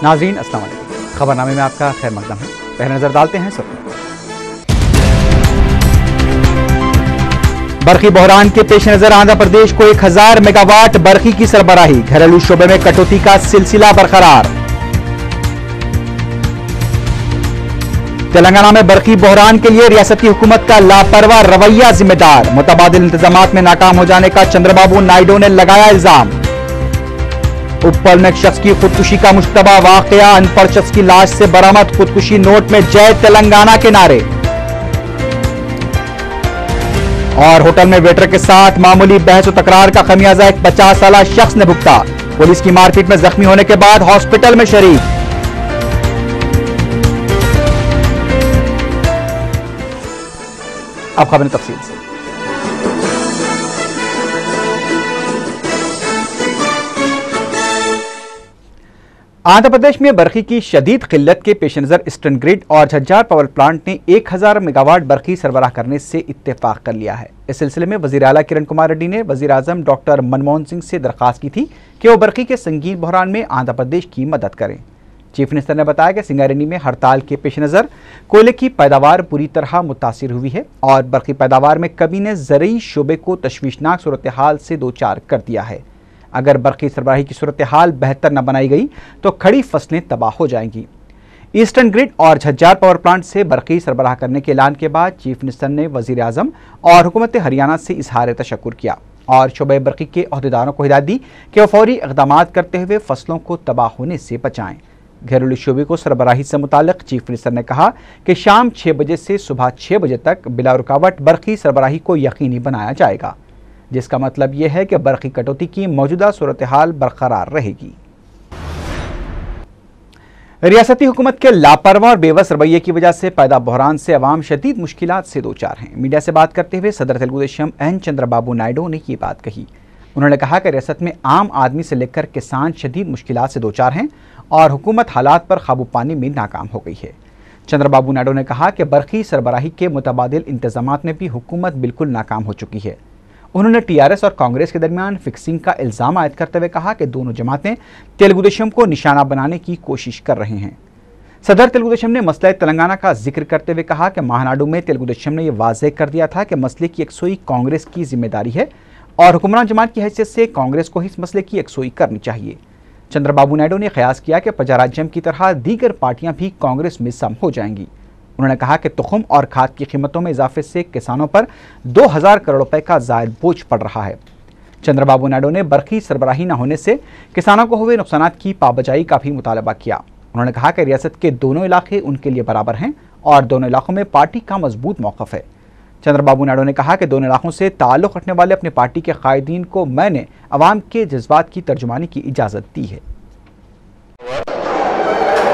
नाज़रीन अस्सलाम वालेकुम। खबरनामे में आपका खैर मकदम है। पहले नजर डालते हैं सुर्खियों पर। बरखी बहरान के पेश नजर आंध्र प्रदेश को 1000 मेगावाट बरखी की सरबराही, घरेलू शोबे में कटौती का सिलसिला बरकरार। तेलंगाना में बरखी बहरान के लिए रियासती हुकूमत का लापरवाह रवैया जिम्मेदार, मुतबादिल इंतजामात में नाकाम हो जाने का चंद्रबाबू नायडू ने लगाया इल्जाम। उप्पल में एक शख्स की खुदकुशी का मुश्तबा वाकया, अनपढ़ शख्स की लाश से बरामद खुदकुशी नोट में जय तेलंगाना के नारे। और होटल में वेटर के साथ मामूली बहस और तकरार का खमियाजा एक 50 साला शख्स ने भुगता, पुलिस की मारपीट में जख्मी होने के बाद हॉस्पिटल में शरीक। अब खबरें तफसील से। आंध्र प्रदेश में बरखी की शदीद किल्लत के पेश नजर ईस्टर्न ग्रिड और झज्जार पावर प्लांट ने 1000 मेगावाट बरखी सरबराह करने से इत्तेफाक कर लिया है। इस सिलसिले में वजीर आला किरण कुमार रेड्डी ने वजीर आजम डॉक्टर मनमोहन सिंह से दरख्वास्त की थी कि वो बरखी के संगीन बहरान में आंध्र प्रदेश की मदद करें। चीफ मिनिस्टर ने बताया कि सिंगारेड्डी में हड़ताल के पेश नज़र कोयले की पैदावार बुरी तरह मुतासिर हुई है और बरखी पैदावार में कमी ने ज़रूरी शोबे को तशवीशनाक सूरत हाल से दो चार कर दिया है। अगर बरखी सरबराही की सूरत हाल बेहतर न बनाई गई तो खड़ी फसलें तबाह हो जाएंगी। ईस्टर्न ग्रिड और झज्जार पावर प्लांट से बरखी सरबराह करने के ऐलान के बाद चीफ मिनिस्टर ने वजीर आजम और हुकूमत हरियाणा से इजहार तशक्कुर किया और शोबे बरखी के अहदेदारों को हिदायत दी कि वह फौरी इक़दाम करते हुए फसलों को तबाह होने से बचाएं। घरेलू शोबे को सरबराही से मुताल्लिक चीफ मिनिस्टर ने कहा कि शाम 6 बजे से सुबह 6 बजे तक बिला रुकावट बरखी सरबराही को यकीनी बनाया जाएगा, जिसका मतलब यह है कि बरखी कटौती की मौजूदा सूरत हाल बरकरार रहेगी। रियासती हुकूमत के लापरवाह और बेबस रवैये की वजह से पैदा बहरान से अवाम शदीद मुश्किलात से दो चार हैं। मीडिया से बात करते हुए सदर तेलुगु देशम एन चंद्रबाबू नायडू ने ये बात कही। उन्होंने कहा कि रियासत में आम आदमी से लेकर किसान शदीद मुश्किलात से दो चार हैं और हुकूमत हालात पर काबू पाने में नाकाम हो गई है। चंद्रबाबू नायडू ने कहा कि बरखी सरबराही के मुतबादिल इंतजामात में भी हुकूमत बिल्कुल नाकाम हो चुकी है। उन्होंने टीआरएस और कांग्रेस के दरमियान फिक्सिंग का इल्जाम आयद करते हुए कहा कि दोनों जमातें तेलुगु देशम को निशाना बनाने की कोशिश कर रहे हैं। सदर तेलुगु देशम ने मसला तेलंगाना का जिक्र करते हुए कहा कि महानाडु में तेलुगु देशम ने यह वाज़ेह कर दिया था कि मसले की यकसोई कांग्रेस की जिम्मेदारी है और हुक्मरान जमात की हैसियत से कांग्रेस को इस मसले की यकसोई करनी चाहिए। चंद्रबाबू नायडू ने कयास किया कि प्रजाराज्यम की तरह दीगर पार्टियां भी कांग्रेस में सम हो जाएंगी। उन्होंने कहा कि तुखम और खाद की कीमतों में इजाफे से किसानों पर 2000 करोड़ रुपए का जायद बोझ पड़ रहा है। चंद्रबाबू नायडू ने बरखी सरबराही न होने से किसानों को हुए नुकसान की पाबजाई का भी मुतालबा किया। उन्होंने कहा कि रियासत के दोनों इलाके उनके लिए बराबर हैं और दोनों इलाकों में पार्टी का मजबूत मौक़िफ़ है। चंद्रबाबू नायडू ने कहा कि दोनों इलाकों से ताल्लुक़ रखने वाले अपने पार्टी के कायदीन को मैंने अवाम के जज्बात की तर्जुमानी की इजाज़त दी है।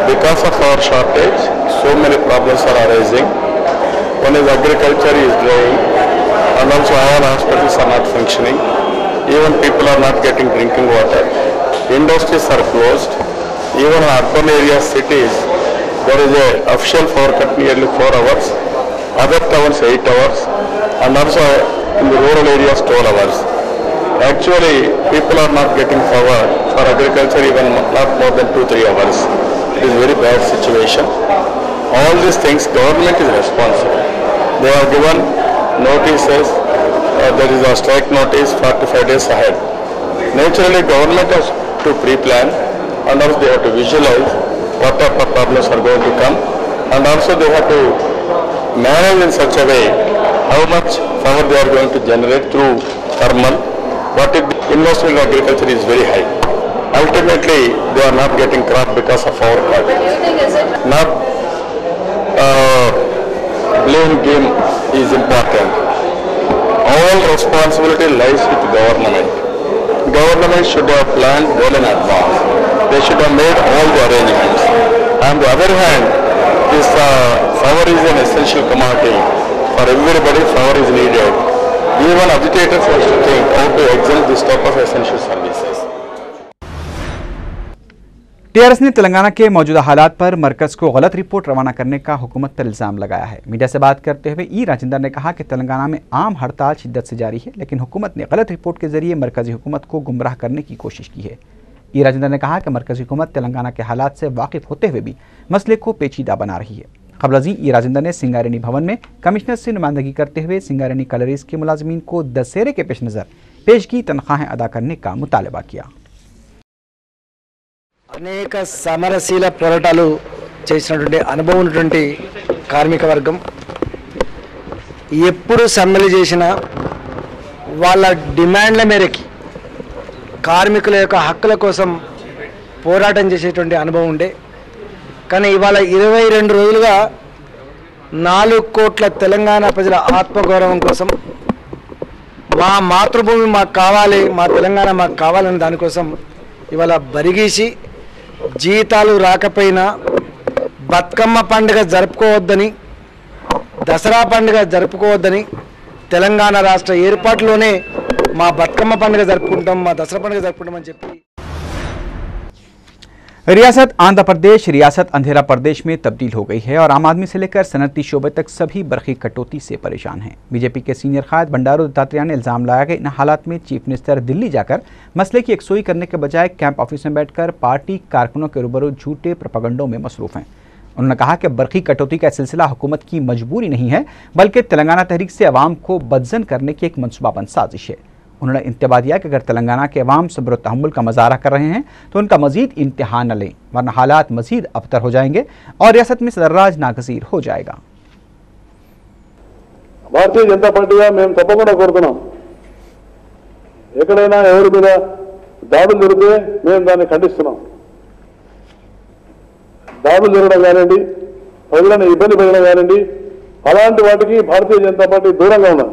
Because of our shortage, so many problems are arising. One is agriculture is drying, and also our hospitals are not functioning. Even people are not getting drinking water. Industries are closed. Even in urban areas, cities, there is a official power cut nearly 4 hours. Other towns 8 hours, and also in the rural areas 12 hours. Actually, people are not getting power for agriculture even not more than 2-3 hours. It is a very bad situation. All these things, government is responsible. They have given notices, there is a strike notice 45 days ahead. Naturally, government has to pre-plan and also they have to visualize what type of problems are going to come, and also they have to manage in such a way how much power they are going to generate through thermal. What if the investment in agriculture is very high? Ultimately, they are not getting crop because of our practice. Not blame game is important. All responsibility lies with government. Government should have planned well in advance. They should have made all the arrangements. On the other hand, this power is an essential commodity. For everybody, power is needed. Even agitators have to think how to exempt this type of essential services. TRS ने तेलंगाना के मौजूदा हालात पर मरकज को गलत report रवाना करने का हुकूमत पर इल्जाम लगाया है। मीडिया से बात करते हुए ई राजेंद्र ने कहा कि तेलंगाना में आम हड़ताल शिद्दत से जारी है, लेकिन हुकूमत ने गलत रिपोर्ट के जरिए मरकजी हुकूमत को गुमराह करने की कोशिश की है। ई राजेंद्र ने कहा कि मरकजी हुकूमत तेलंगाना के हालात से वाकिफ होते हुए भी मसले को पेचीदा बना रही है। खबर अजीं ई राजेंद्र ने सिंगारेनी भवन में कमिश्नर से नुमाइंदगी करते हुए सिंगारेनी कलरीज के मुलाजमीन को दशहरे के पेश नज़र पेशगी तनख्वाहें अदा करने का मुतालबा किया। అనేక సమరశీల పోరాటాలు చేసినటువంటి అనుభవం ఉన్నటువంటి కార్మిక వర్గం ఎప్పుడు సమ్మెలు చేసినా వాళ్ళ డిమాండ్ల మేరకు కార్మికుల యొక్క హక్కుల కోసం పోరాటం చేసేటువంటి అనుభవం ఉండే, కానీ ఇవాళ 22 రోజులుగా 4 కోట్ల తెలంగాణ ప్రజల ఆత్మగౌరవం కోసం మా మాతృభూమి మాకు కావాలి, మా తెలంగాణ మాకు కావాలనే దానికోసం ఇవాళ బరిగీసి జీతాలు రాకపోయినా బతుకమ్మ పండుగ జరుపుకోవద్దని, దసరా పండుగ జరుపుకోవద్దని, తెలంగాణ రాష్ట్ర ఏర్పాటులోనే మా బతుకమ్మ పండుగ జరుపుకుంటాం, మా దసరా పండుగ జరుపుకుంటామని చెప్పి रियासत आंध्र प्रदेश रियासत अंधेरा प्रदेश में तब्दील हो गई है और आम आदमी से लेकर सनती शोबे तक सभी बरखी कटौती से परेशान हैं। बीजेपी के सीनियर कायद बंडारू दत्तात्रेय ने इल्जाम लगाया कि इन हालात में चीफ मिनिस्टर दिल्ली जाकर मसले की यकसुई करने के बजाय कैंप ऑफिस में बैठकर पार्टी कारकुनों के रूबरू झूठे प्रोपेगेंडों में मसरूफ हैं। उन्होंने कहा कि बरखी कटौती का सिलसिला हुकूमत की मजबूरी नहीं है बल्कि तेलंगाना तहरीक से अवाम को बदजन करने की एक मनसूबाबंद साजिश है। उन्होंने इंतबा दिया कि अगर तेलंगाना के अवाम सब्र तहम्मुल का मुजाहरा कर रहे हैं तो उनका मजीद इम्तिहान न लें, वरना हालात मजीद अबतर हो जाएंगे और रियासत में सदर्राज नागजीर हो जाएगा। भारतीय जनता पार्टी మేము తప్పకుండా కోరుతున్నాం, ఎక్కడైనా ఎవరి మీద దాడులు జరిగితే మేము దాన్ని ఖండిస్తున్నాం। దాడులు జరగడం కానివ్వండి, ప్రజలను ఇబ్బంది పెట్టడం కానివ్వండి, అలాంటి వాటికి భారతీయ జనతా పార్టీ దూరంగా ఉన్నది।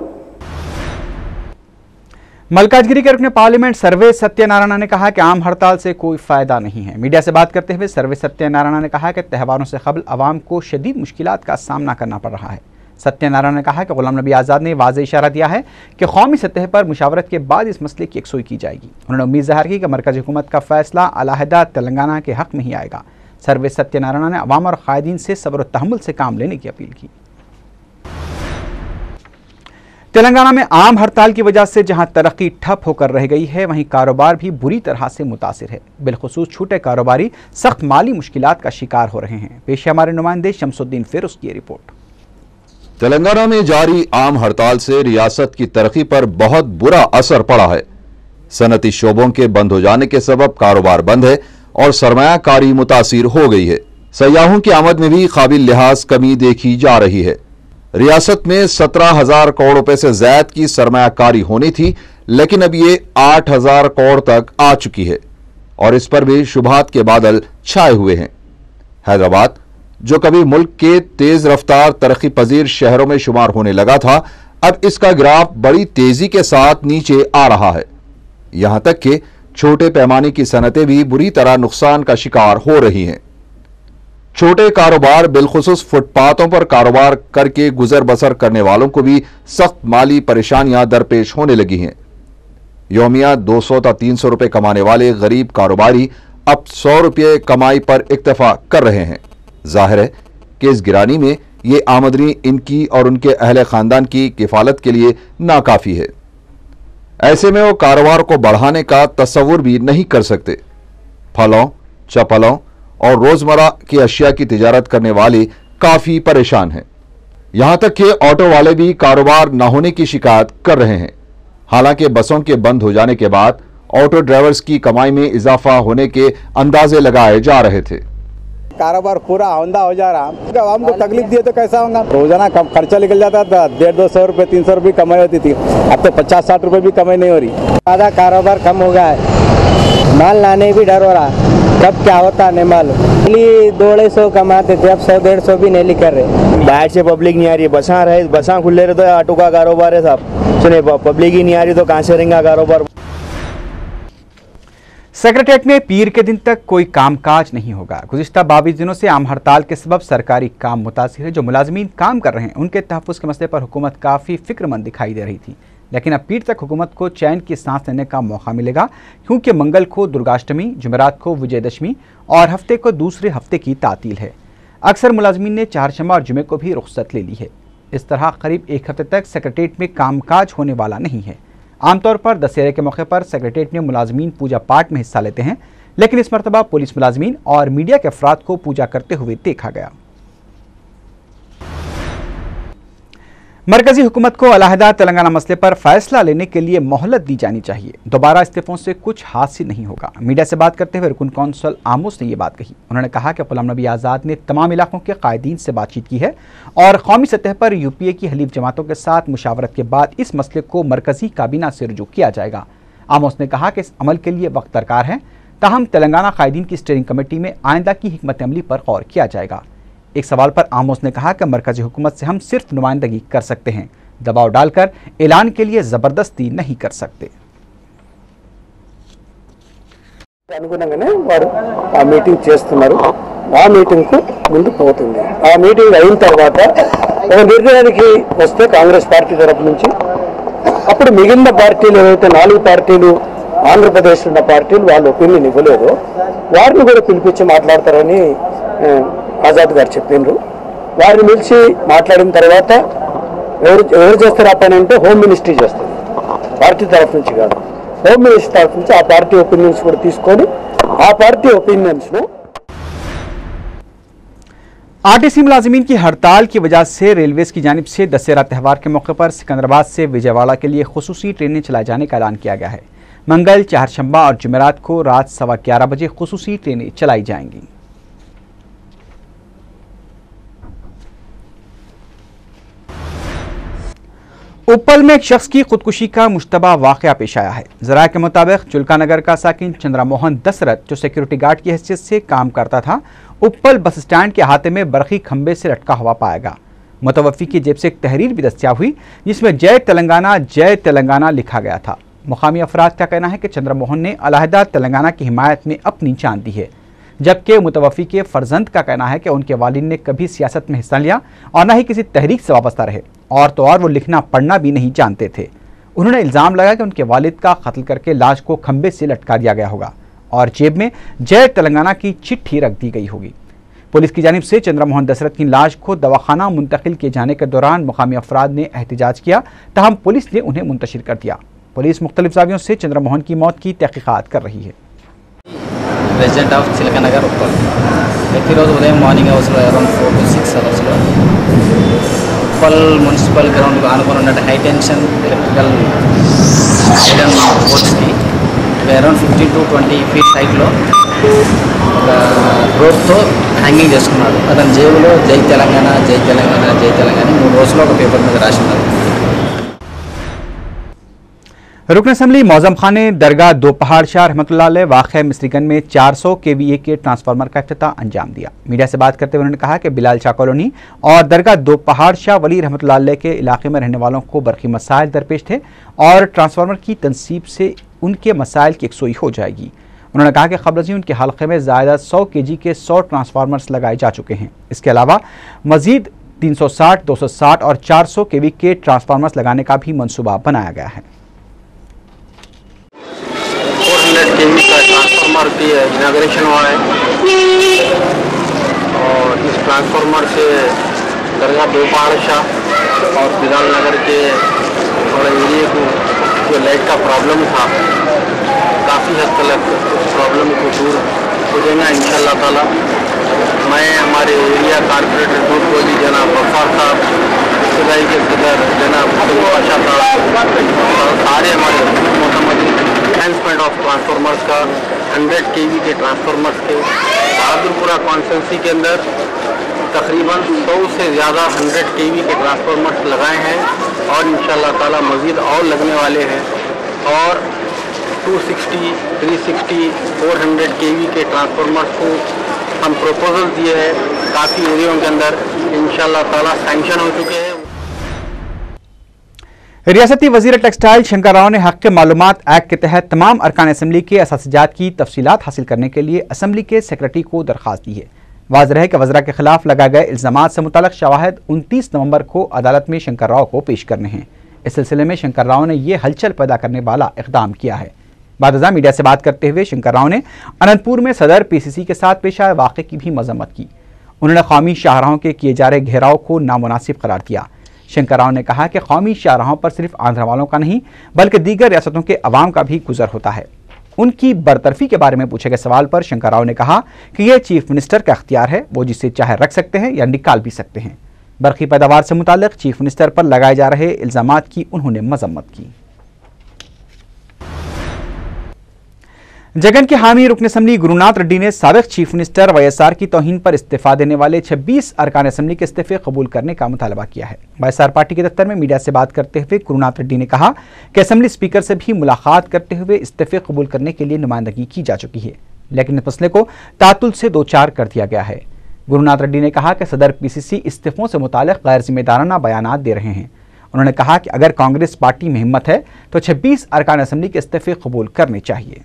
मलकाजगिरी के रुकने पार्लियामेंट सर्वे सत्यनारायण ने कहा कि आम हड़ताल से कोई फायदा नहीं है। मीडिया से बात करते हुए सर्वे सत्यनारायण ने कहा कि त्यौहारों से कबल अवाम को शदीद मुश्किलात का सामना करना पड़ रहा है। सत्यनारायण ने कहा कि गुलाम नबी आज़ाद ने वाज़ेह इशारा दिया है कि कौमी सतह पर मुशावरत के बाद इस मसले की यकसुई की जाएगी। उन्होंने उम्मीद ज़ाहिर की कि मरकज़ी हुकूमत का फैसला अलहदा तेलंगाना के हक में ही आएगा। सर्वे सत्यनारायण ने अवाम और कायदीन से सब्र तहम्मुल से काम लेने की अपील की। तेलंगाना में आम हड़ताल की वजह से जहां तरक्की ठप होकर रह गई है, वहीं कारोबार भी बुरी तरह से मुतासिर है। बिलखुसूस छोटे कारोबारी सख्त माली मुश्किलात का शिकार हो रहे हैं। पेश है हमारे नुमाइंदे शमसुद्दीन फिरोज की रिपोर्ट। तेलंगाना में जारी आम हड़ताल से रियासत की तरक्की पर बहुत बुरा असर पड़ा है। सनती शोबों के बंद हो जाने के सबब कारोबार बंद है और सरमायाकारी मुतासिर हो गई है। सयाहों की आमद में भी काबिल लिहाज कमी देखी जा रही है। रियासत में 17,000 करोड़ रुपए से ज्यादा की सरमायाकारी होनी थी, लेकिन अब ये 8,000 करोड़ तक आ चुकी है और इस पर भी शुबहात के बादल छाए हुए हैं। हैदराबाद, जो कभी मुल्क के तेज रफ्तार तरक्की पजीर शहरों में शुमार होने लगा था, अब इसका ग्राफ बड़ी तेजी के साथ नीचे आ रहा है। यहां तक कि छोटे पैमाने की सनतें भी बुरी तरह नुकसान का शिकार हो रही हैं। छोटे कारोबार बिलखुसूस फुटपाथों पर कारोबार करके गुजर बसर करने वालों को भी सख्त माली परेशानियां दरपेश होने लगी हैं। योमिया 200 या 300 रुपए कमाने वाले गरीब कारोबारी अब 100 रुपये कमाई पर इक्तफा कर रहे हैं। जाहिर है कि इस गिरानी में ये आमदनी इनकी और उनके अहले खानदान की किफालत के लिए नाकाफी है। ऐसे में वो कारोबार को बढ़ाने का तस्वुर भी नहीं कर सकते। फलों, चप्पलों और रोजमर्रा की अशिया की तिजारत करने वाले काफी परेशान हैं। यहां तक कि ऑटो वाले भी कारोबार न होने की शिकायत कर रहे हैं। हालांकि बसों के बंद हो जाने के बाद ऑटो ड्राइवर्स की कमाई में इजाफा होने के अंदाजे लगाए जा रहे थे। कारोबार पूरा औंधा हो जा रहा। आवाम को तकलीफ दिए तो कैसा होगा? रोजाना खर्चा निकल जाता था, 150-200 रुपये 300 रुपये कमाई होती थी, अब तो 50-60 रुपये भी कमाई नहीं हो रही। ज़्यादा कारोबार कम हो गया है, माल लाने भी डर हो रहा, कब क्या होता नहीं मालूम। 250 कमाते थे, अब 100-150 भी नहीं कर रहे। बाहर से पब्लिक नहीं आ रही, बसा रहे, बसा खुले रहे तो ऑटो का कारोबार है साहब। सुने पब्लिक ही नहीं आ रही तो कहाँ से रहेगा कारोबार। सेक्रेटेरिएट में पीर के दिन तक कोई कामकाज नहीं होगा। गुज़िश्ता 22 दिनों से आम हड़ताल के सबब सरकारी काम मुतासिर है। जो मुलाजमीन काम कर रहे हैं उनके तहफ़्फ़ुज़ के मसले पर हुकूमत काफ़ी फिक्रमंद दिखाई दे रही थी, लेकिन अब पीर तक हुकूमत को चैन की सांस लेने का मौका मिलेगा, क्योंकि मंगल को दुर्गाष्टमी, जुमेरात को विजयदशमी और हफ्ते को दूसरे हफ्ते की तातील है। अक्सर मुलाजमीन ने चारशंबा और जुमे को भी रुख्सत ले ली है। इस तरह करीब एक हफ्ते तक सेक्रेटेरिएट में कामकाज होने वाला नहीं है। आमतौर पर दशहरे के मौके पर सेक्रेटेरिएट में मुलाजमीन पूजा पाठ में हिस्सा लेते हैं, लेकिन इस मरतबा पुलिस मुलाजमीन और मीडिया के अफराद को पूजा करते हुए देखा गया। मरकजी हुकूमत को अलहदा तेलंगाना मसले पर फैसला लेने के लिए मोहलत दी जानी चाहिए। दोबारा इस्तीफों से कुछ हासिल नहीं होगा। मीडिया से बात करते हुए रुकन कौंसल आमोस ने यह बात कही। उन्होंने कहा कि गुलाम नबी आज़ाद ने तमाम इलाकों के कायदीन से बातचीत की है और कौमी सतह पर यूपीए की हलीफ जमातों के साथ मुशावरत के बाद इस मसले को मरकजी काबीना से रुजू किया जाएगा। आमोस ने कहा कि इस अमल के लिए वक्त दरकार है, ताहम तेलंगाना कायदीन की स्टीयरिंग कमेटी में आइंदा की हिकमत अमली पर गौर किया जाएगा। एक सवाल पर आमोस ने कहा कि मरकजी हुकूमत से हम सिर्फ नुमाइंदगी कर सकते हैं, दबाव डालकर ऐलान के लिए जबरदस्ती नहीं कर सकते। అనుగుణంగానే వారు ఆ మీటింగ్ చేస్తున్నారు। ఆ మీటింగ్ కు ముందు పోతుంది। ఆ మీటింగ్ అయిన తర్వాత ఒక నిర్ణయానికి వస్తే కాంగ్రెస్ పార్టీ తరపు నుంచి అప్పుడు మిగిలిన పార్టీలు ఏవైతే 4 పార్టీలు ఆంధ్రప్రదేశ్ ఉన్న పార్టీలు వాళ్ళ ఒపీనియన్ ఇవ్వలేదో వారిని కూడా పిలిపించి మాట్లాడతారని ఆజాద్ గారు చెప్పినారు। వారిని పిలిచి మాట్లాడిన తర్వాత ఎవరు చేస్తారు ఆ పని అంటే హోమ్ మినిస్ట్రీ చేస్తుంది, పార్టీ తరఫు నుంచి కాదు। होम मिनिस्टर तरफ से आ पार्टी ओपिनियंस को तीसुकोनी आ पार्टी ओपिनियंस नो आरटीसी मुलाजिमीन की हड़ताल की वजह से रेलवेज की जानिब से दशहरा त्यौहार के मौके पर सिकंदराबाद से विजयवाड़ा के लिए खुसूसी ट्रेनें चलाए जाने का ऐलान किया गया है। मंगल, चारशंबा और जुमेरात को रात 11:15 बजे खुसूसी ट्रेनें चलाई जाएंगी। उप्पल में एक शख्स की खुदकुशी का मुश्तबा वाकया पेश आया है। जराये के मुताबिक चुलकानगर का साकिन चंद्रमोहन दशरथ, जो सिक्योरिटी गार्ड की हैसियत से काम करता था, उप्पल बस स्टैंड के अहाते में बरखी खंबे से लटका हुआ पाया गया। मुतवफ़ी की जेब से एक तहरीर भी दस्तयाब हुई जिसमें जय तेलंगाना लिखा गया था। मुकामी अफराद का कहना है कि चंद्रमोहन ने अलहदा तेलंगाना की हिमायत में अपनी जान दी है, जबकि मुतवफ़ी के फर्जंद का कहना है कि उनके वालिद ने कभी सियासत में हिस्सा लिया और न ही किसी तहरीक से वाबस्ता रहे, और तो और वो लिखना पढ़ना भी नहीं जानते थे। उन्होंने इल्ज़ाम लगाया कि उनके वालिद का कत्ल करके लाश को खंबे से लटका दिया गया होगा और जेब में जय तेलंगाना की चिट्ठी रख दी गई होगी। पुलिस की जानिब से चंद्रमोहन दशरथ की लाश को दवाखाना मुंतकिल किए जाने के दौरान मुकामी अफराद ने एहतजाज किया, ताहम पुलिस ने उन्हें मुंतशिर कर दिया। पुलिस मुख्तलिफ जावियों से चंद्रमोहन की मौत की तहकीकात कर रही है। रेजिडेंट ऑफ चिलकानगर उप्पल प्रतिरोध उदय మార్నింగ్ అవర్స్ లో అరౌండ్ 4 to 6 అవర్స్ లో ఉప్పల్ మున్సిపల్ గ్రౌండ్ ఆనుకొని ఉన్న high tension electrical iron poles కి అరౌండ్ 15 to 20 ఫీట్ హైట్ లో ఒక రోప్ తో హ్యాంగింగ్ చేసుకున్నాడు। అతని జేబులో జై తెలంగాణ జై తెలంగాణ జై తెలంగాణ 3 రోజుల్లో ఒక పేపర్ మీద రాసి ఉన్నారు। रुकन असम्बली मौजम खान ने दरगाह दोपहाड़ शाह रहमतुल्लाह अलैह वाक़या मिस्रीगंज में 400 kVA के ट्रांसफार्मर का इफ्तिताह अंजाम दिया। मीडिया से बात करते हुए उन्होंने कहा कि बिलाल शाह कॉलोनी और दरगाह दोपहाड़ शाह वली रहमतुल्लाह अलैह के इलाके में रहने वालों को बरक़ी मसाइल दरपेश थे और ट्रांसफार्मर की तनसीब से उनके मसाइल की यकसोई हो जाएगी। उन्होंने कहा कि क़ब्ल उनके हल्के में ज़ायदा 100 kg के 100 ट्रांसफार्मर्स लगाए जा चुके हैं। इसके अलावा मजीद 360, 260 और 400 kV के ट्रांसफार्मर्स लगाने का भी मनसूबा बनाया गया है। 400 kV का ट्रांसफार्मर की इनाग्रेशन हुआ है और इस ट्रांसफार्मर से दरगाह दोपहाड़ शाह और बिलाल नगर के थोड़े एरिए को जो लाइट का प्रॉब्लम था काफ़ी हद तक उस प्रॉब्लम को दूर हो जाएगा इंशाअल्लाह ताला। मैं हमारे एरिया कारपोरेटर दूध कोहली जनाब गफ्फार साहब, इब्तदाई के सदर जनाब पाशा साहब और सारे हमारे एनहांसमेंट ऑफ ट्रांसफार्मर्स का 100 kV के ट्रांसफार्मर्स के बहादुरपुरा कॉन्स्टिट्यूंसी के अंदर तकरीबन 100 से ज़्यादा 100 kV के ट्रांसफार्मर्स लगाए हैं और इंशाअल्लाह ताला मज़ीद और लगने वाले हैं और 260, 360, 400 kV के ट्रांसफार्मर्स को हम प्रपोजल दिए हैं काफ़ी एरियों के अंदर इंशाअल्लाह ताला सैंक्शन हो चुके हैं। रियासती वजीर टेक्सटाइल शंकर राव ने हक़ मालूमात एक्ट के तहत तमाम अरकान असम्बली के असासिजात की तफसीलात हासिल करने के लिए असम्बली के सेक्रेटरी को दरख्वास्त दी है। वाज़ेह है कि वज़रा के खिलाफ लगाए गए इल्ज़ामात से मुतल्लिक़ शवाहिद 29 नवंबर को अदालत में शंकर राव को पेश करने हैं। इस सिलसिले में शंकर राव ने यह हलचल पैदा करने वाला इक़दाम किया है। बादशाह मीडिया से बात करते हुए शंकर राव ने अनंतपुर में सदर PCC के साथ पेश आए वाक़े की भी मजम्मत की। उन्होंने कौमी शाहराहों के किए जा रहे घेराव को नामुनासिब करार दिया। शंकर राव ने कहा कि कौमी शाहराहों पर सिर्फ आंध्र वालों का नहीं बल्कि दीगर रियासतों के अवाम का भी गुजर होता है। उनकी बरतरफी के बारे में पूछे गए सवाल पर शंकर राव ने कहा कि यह चीफ मिनिस्टर का अख्तियार है, वो जिसे चाहे रख सकते हैं या निकाल भी सकते हैं। बरकी पैदावार से मुताल्लिक चीफ मिनिस्टर पर लगाए जा रहे इल्जामात की उन्होंने मजम्मत की। जगन के हामी रुकन असम्बली गुरुनाथ रेड्डी ने साबिक चीफ मिनिस्टर वाईएसआर की तौहीन पर इस्तीफा देने वाले 26 अरकान असम्बली के इस्तीफे कबूल करने का मुतालबा किया है। वाईएसआर पार्टी के दफ्तर में मीडिया से बात करते हुए गुरुनाथ रेड्डी ने कहा कि असम्बली स्पीकर से भी मुलाकात करते हुए इस्तीफे कबूल करने के लिए नुमाइंदगी की जा चुकी है, लेकिन इस मसले को तातुल से दो चार कर दिया गया है। गुरुनाथ रेड्डी ने कहा कि सदर पीसीसी इस्तीफों से मुताल्लिक गैर जिम्मेदाराना बयानात दे रहे हैं। उन्होंने कहा कि अगर कांग्रेस पार्टी में हिम्मत है तो 26 अरकान असम्बली के इस्तीफे कबूल करने चाहिए।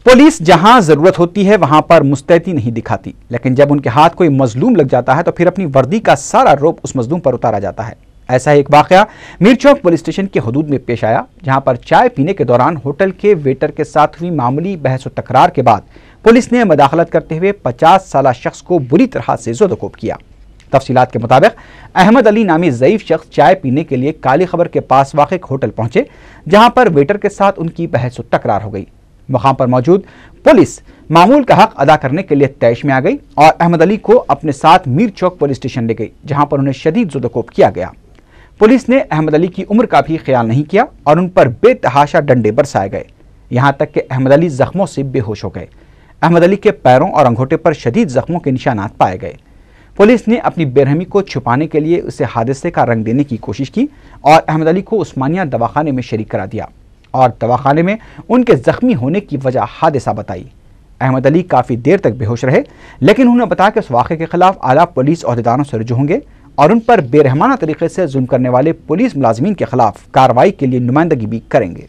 पुलिस जहां जरूरत होती है वहां पर मुस्तैदी नहीं दिखाती, लेकिन जब उनके हाथ कोई मजलूम लग जाता है तो फिर अपनी वर्दी का सारा रोब उस मजलूम पर उतारा जाता है। ऐसा ही एक वाकया मीरचौक पुलिस स्टेशन के हदूद में पेश आया, जहां पर चाय पीने के दौरान होटल के वेटर के साथ हुई मामूली बहस और तकरार के बाद पुलिस ने मदाखलत करते हुए 50 साला शख्स को बुरी तरह से ज़ोदकोब किया। तफसीलात के मुताबिक अहमद अली नामी ज़ईफ शख्स चाय पीने के लिए काली खबर के पास वाक़ एक होटल पहुंचे, जहां पर वेटर के साथ उनकी बहस और तकरार हो गई। वहां पर मौजूद पुलिस मामूल का हक अदा करने के लिए तैश में आ गई और अहमद अली को अपने साथ मीरचौक पुलिस स्टेशन ले गई, जहां पर उन्हें शदीद ज़ुदकोब किया गया। पुलिस ने अहमद अली की उम्र का भी ख्याल नहीं किया और उन पर बेतहाशा डंडे बरसाए गए, यहां तक कि अहमद अली जख्मों से बेहोश हो गए। अहमद अली के पैरों और अंगूठे पर शदीद जख्मों के निशानात पाए गए। पुलिस ने अपनी बेरहमी को छुपाने के लिए उसे हादसे का रंग देने की कोशिश की और अहमद अली को उस्मानिया दवाखाने में शरीक करा दिया और दवाखाने में उनके जख्मी होने की वजह हादसा बताई। अहमद अली काफ़ी देर तक बेहोश रहे, लेकिन उन्होंने बताया कि इस वाक़े के खिलाफ आला पुलिस अहदेदारों से रुजू होंगे और उन पर बेरहमाना तरीके से जुल्म करने वाले पुलिस मुलाजमीन के खिलाफ कार्रवाई के लिए नुमाइंदगी भी करेंगे।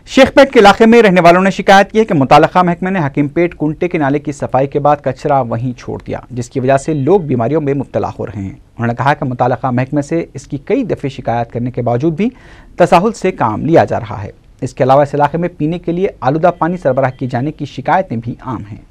शेखपेट के इलाके में रहने वालों ने शिकायत की है कि मुताल्लिका महकमे ने हकीमपेट कुंटे के नाले की सफाई के बाद कचरा वहीं छोड़ दिया, जिसकी वजह से लोग बीमारियों में मुब्तला हो रहे हैं। उन्होंने कहा कि मुताल्लिका महकमे से इसकी कई दफ़े शिकायत करने के बावजूद भी तसाहुल से काम लिया जा रहा है। इसके अलावा इस इलाके में पीने के लिए आलूदा पानी सरबराह किए जाने की शिकायतें भी आम हैं।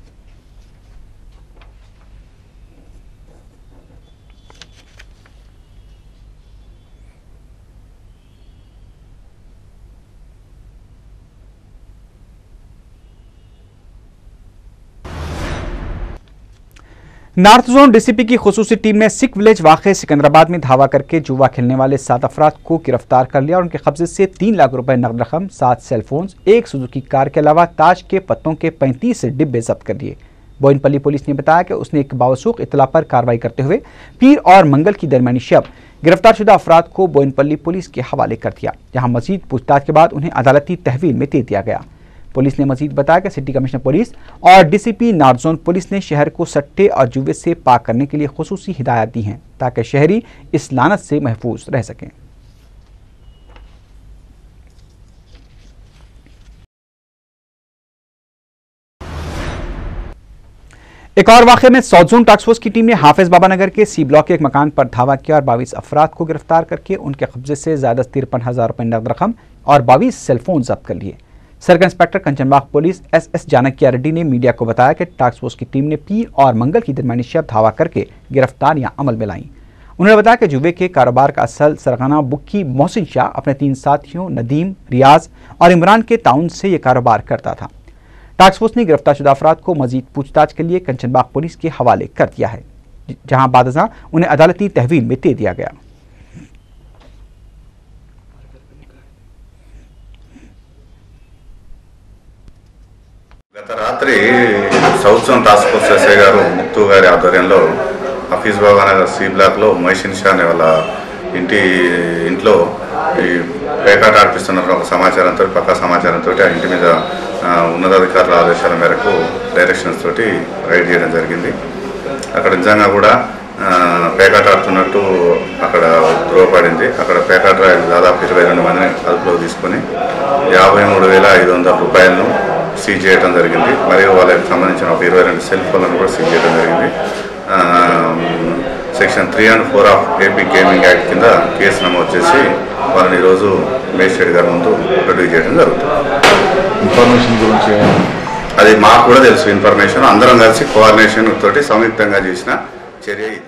नॉर्थ जोन डीसीपी की खुसूसी टीम ने सिख विलेज वाक़े सिकंदराबाद में धावा करके जुआ खेलने वाले 7 अफराद को गिरफ्तार कर लिया और उनके कब्जे से 3 लाख रुपए नकद रकम, 7 सेलफोन्स, 1 सुजुकी कार के अलावा ताज के पत्तों के 35 डिब्बे जब्त कर लिए। बोयनपल्ली पुलिस ने बताया कि उसने एक बावसूख इतला पर कार्रवाई करते हुए पीर और मंगल की दरमियानी शब गिरफ्तारशुदा अफराद को बोयनपल्ली पुलिस के हवाले कर दिया, जहाँ मजीद पूछताछ के बाद उन्हें अदालती तहवील में दे दिया गया। पुलिस ने मजीद बताया कि सिटी कमिश्नर पुलिस और डीसीपी नॉर्थ जोन पुलिस ने शहर को सट्टे और जुए से पाक करने के लिए खुसूसी हिदायत दी हैं ताकि शहरी इस लानत से महफूज रह सकें। एक और वाक़े में साउथ जोन टास्क फोर्स की टीम ने हाफिज बाबा नगर के सी ब्लॉक के एक मकान पर धावा किया और 22 अफराद को गिरफ्तार करके उनके कब्जे से ज़्यादा 53,000 रुपये नकद रकम और 22 सेलफोन जब्त कर लिए। Circle inspector Kanchanbagh police SS Janakiya Reddy ने मीडिया को बताया कि टास्क फोर्स की टीम ने पीर और मंगल की दरमियानी शब धावा करके गिरफ्तारियां अमल में लाई। उन्होंने बताया कि जुए के कारोबार का असल सरगना बुक्की मोहसिन शाह अपने 3 साथियों नदीम, रियाज और इमरान के ताउन से यह कारोबार करता था। टास्क फोर्स ने गिरफ्तारशुदा अफराद को मजीद पूछताछ के लिए कंचनबाग पुलिस के हवाले कर दिया है, जहां बादशाह उन्हें अदालती तहवील में दे दिया गया। గత రాత్రి south zone task force SI గారు ముక్తు గారి ఆధ్వర్యంలో హఫీజ్ బాబా నగర్ సి బ్లాక్లో మొహసిన్ షా అనే వాళ్ళ ఇంట్లో ఈ పేకాట ఆడిపిస్తున్నారు ఒక సమాచారంతో పక్కా సమాచారంతో ఆ ఇంటి మీద ఉన్నతాధికారుల ఆదేశాల మేరకు డైరెక్షన్స్ తోటి రైడ్ చేయడం జరిగింది. అక్కడ నిజంగా కూడా పేకాట ఆడుతున్నట్టు అక్కడ ధృవపడింది. అక్కడ పేకాట దాదాపు 22 మందిని అదుపులోకి తీసుకొని 53,500 రూపాయలను సీజ్ చేయడం జరిగింది. మరియు వాళ్ళకి సంబంధించిన ఒక 22 సెల్ ఫోన్లను కూడా సీజ్ చేయడం జరిగింది. Section 3 and 4 of AP gaming act కింద కేసు నమోదు చేసి వారిని ఈరోజు మేజిస్ట్రేట్ గారి ముందు ప్రొడ్యూస్ చేయడం జరుగుతుంది. ఇన్ఫర్మేషన్ గురించి అది మాకు కూడా తెలుసు. ఇన్ఫర్మేషన్ అందరం కలిసి కోఆర్డినేషన్ తోటి సంయుక్తంగా చేసిన చర్య ఇది.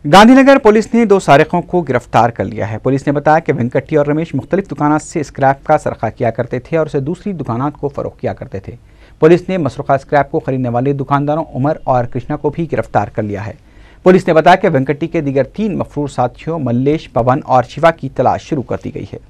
गांधीनगर पुलिस ने 2 सारिकों को गिरफ्तार कर लिया है। पुलिस ने बताया कि वेंकटी और रमेश मुख्तलिफ दुकानात से स्क्रैप का सरखा किया करते थे और उसे दूसरी दुकानात को फरोख्त किया करते थे। पुलिस ने मसरूखा स्क्रैप को खरीदने वाले दुकानदारों उमर और कृष्णा को भी गिरफ्तार कर लिया है। पुलिस ने बताया कि वेंकटी के दीगर 3 मफरूर साथियों मल्लेश, पवन और शिवा की तलाश शुरू कर दी गई है।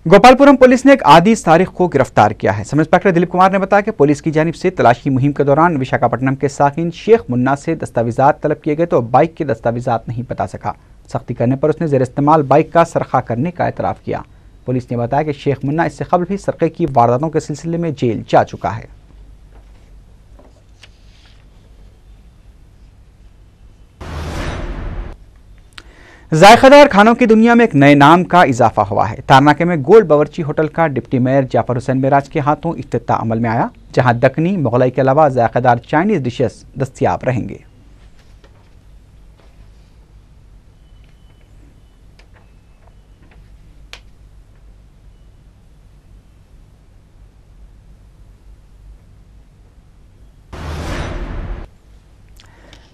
गोपालपुरम पुलिस ने एक आदिस तारिक को गिरफ्तार किया है। सब इंस्पेक्टर दिलीप कुमार ने बताया कि पुलिस की जानिब से तलाशी मुहिम के दौरान विशाखापट्टनम के साकिन शेख मुन्ना से दस्तावेजात तलब किए गए तो बाइक के दस्तावेजात नहीं बता सका। सख्ती करने पर उसने जेर इस्तेमाल बाइक का सरखा करने का एतराफ़ किया। पुलिस ने बताया कि शेख मुन्ना इससे कबल भी सरक़े की वारदातों के सिलसिले में जेल जा चुका है। जायकादार खानों की दुनिया में एक नए नाम का इजाफा हुआ है। तारनाके में गोल्ड बावर्ची होटल का डिप्टी मेयर जाफर हुसैन मेराज के हाथों इफ्तिताह अमल में आया, जहां दक्कनी, मुगलई के अलावा जायकादार चाइनीज डिशेस दस्तयाब रहेंगे।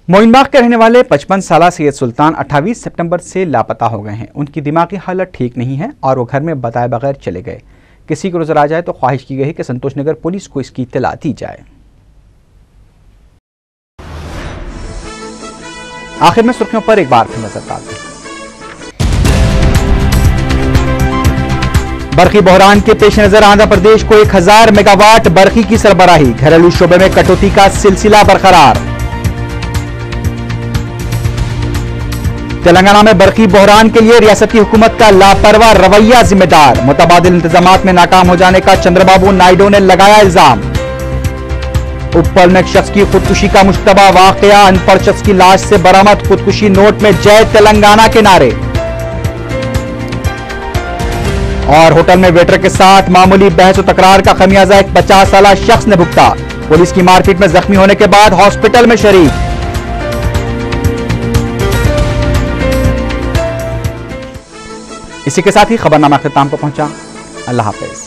मोइनबाग के रहने वाले 55 साला सैयद सुल्तान 28 सितंबर से लापता हो गए हैं। उनकी दिमागी हालत ठीक नहीं है और वो घर में बताए बगैर चले गए। किसी को नजर आ जाए तो ख्वाहिश की गई है कि संतोष नगर पुलिस को इसकी इत्तला दी जाए। आखिर में सुर्खियों पर एक बार फिर नजर डालते हैं। बरखी बहरान के पेश नजर आंध्र प्रदेश को 1000 मेगावाट बरखी की सरबराही, घरेलू शोबे में कटौती का सिलसिला बरकरार। तेलंगाना में बरखी बहरान के लिए रियासती हुकूमत का लापरवाह रवैया जिम्मेदार, मुतबादिल इंतजामात में नाकाम हो जाने का चंद्रबाबू नायडू ने लगाया इल्जाम। उप्पल में एक शख्स की खुदकुशी का मुश्तबा वाकया, अनपढ़ शख्स की लाश से बरामद खुदकुशी नोट में जय तेलंगाना के नारे। और होटल में वेटर के साथ मामूली बहस और तकरार का खमियाजा एक 50 साला शख्स ने भुगता। पुलिस की मारपीट में जख्मी होने के बाद हॉस्पिटल में शरीक। इसी के साथ ही खबरनामा अख्ताम को पहुंचा। अल्लाह हाफिज।